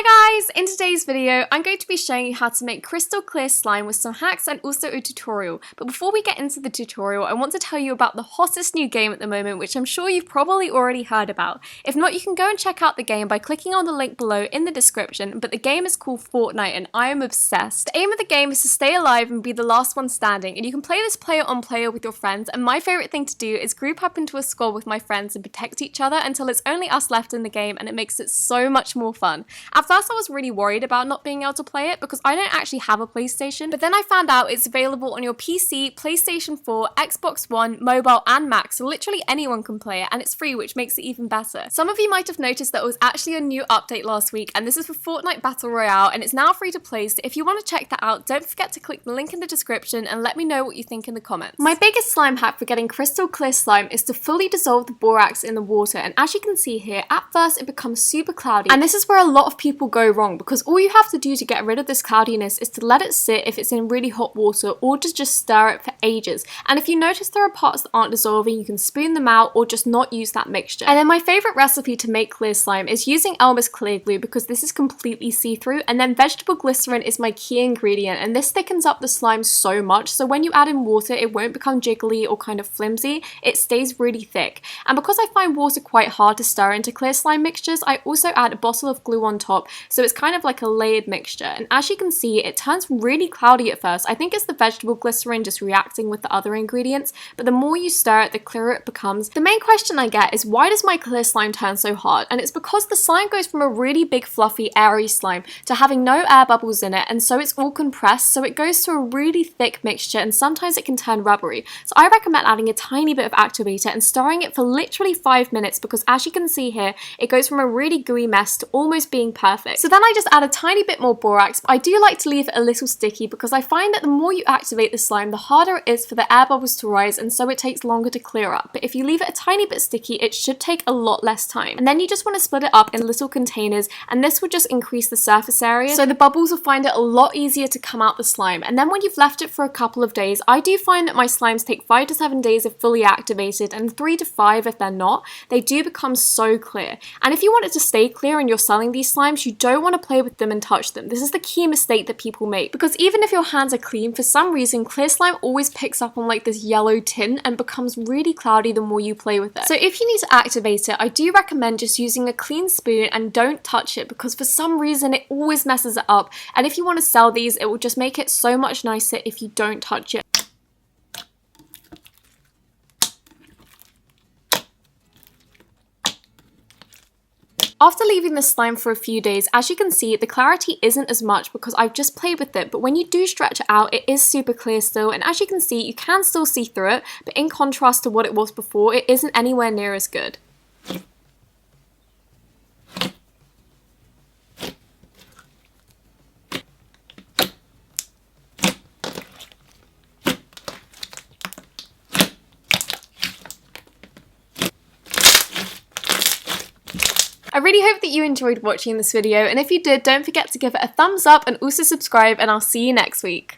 Hi guys! In today's video, I'm going to be showing you how to make crystal clear slime with some hacks and also a tutorial. But before we get into the tutorial, I want to tell you about the hottest new game at the moment, which I'm sure you've probably already heard about. If not, you can go and check out the game by clicking on the link below in the description, but the game is called Fortnite and I am obsessed. The aim of the game is to stay alive and be the last one standing, and you can play this player on player with your friends, and my favourite thing to do is group up into a squad with my friends and protect each other until it's only us left in the game, and it makes it so much more fun. At first I was really worried about not being able to play it because I don't actually have a PlayStation, but then I found out it's available on your PC, PlayStation 4, Xbox One, mobile and Mac, so literally anyone can play it, and it's free, which makes it even better. Some of you might have noticed that it was actually a new update last week, and this is for Fortnite Battle Royale, and it's now free to play, so if you want to check that out, don't forget to click the link in the description and let me know what you think in the comments. My biggest slime hack for getting crystal clear slime is to fully dissolve the borax in the water, and as you can see here, at first it becomes super cloudy, and this is where a lot of people go wrong, because all you have to do to get rid of this cloudiness is to let it sit if it's in really hot water, or just stir it for ages. And if you notice there are parts that aren't dissolving, you can spoon them out or just not use that mixture. And then my favourite recipe to make clear slime is using Elmer's clear glue, because this is completely see-through, and then vegetable glycerin is my key ingredient, and this thickens up the slime so much, so when you add in water it won't become jiggly or kind of flimsy, it stays really thick. And because I find water quite hard to stir into clear slime mixtures, I also add a bottle of glue on top, so it's kind of like a layered mixture, and as you can see it turns really cloudy at first. I think it's the vegetable glycerin just reacting with the other ingredients, but the more you stir it, the clearer it becomes. The main question I get is, why does my clear slime turn so hard? And it's because the slime goes from a really big fluffy airy slime to having no air bubbles in it, and so it's all compressed, so it goes to a really thick mixture, and sometimes it can turn rubbery. So I recommend adding a tiny bit of activator and stirring it for literally 5 minutes, because as you can see here, it goes from a really gooey mess to almost being perfect. So then I just add a tiny bit more borax, but I do like to leave it a little sticky because I find that the more you activate the slime, the harder it is for the air bubbles to rise, and so it takes longer to clear up. But if you leave it a tiny bit sticky, it should take a lot less time. And then you just want to split it up in little containers, and this would just increase the surface area, so the bubbles will find it a lot easier to come out the slime. And then when you've left it for a couple of days, I do find that my slimes take 5 to 7 days if fully activated, and 3 to 5 if they're not. They do become so clear. And if you want it to stay clear and you're selling these slimes, you don't want to play with them and touch them. This is the key mistake that people make, because even if your hands are clean, for some reason clear slime always picks up on like this yellow tint and becomes really cloudy the more you play with it. So if you need to activate it, I do recommend just using a clean spoon and don't touch it, because for some reason it always messes it up, and if you want to sell these, it will just make it so much nicer if you don't touch it. After leaving the slime for a few days, as you can see, the clarity isn't as much because I've just played with it, but when you do stretch it out, it is super clear still, and as you can see, you can still see through it, but in contrast to what it was before, it isn't anywhere near as good. I really hope that you enjoyed watching this video, and if you did, don't forget to give it a thumbs up and also subscribe, and I'll see you next week.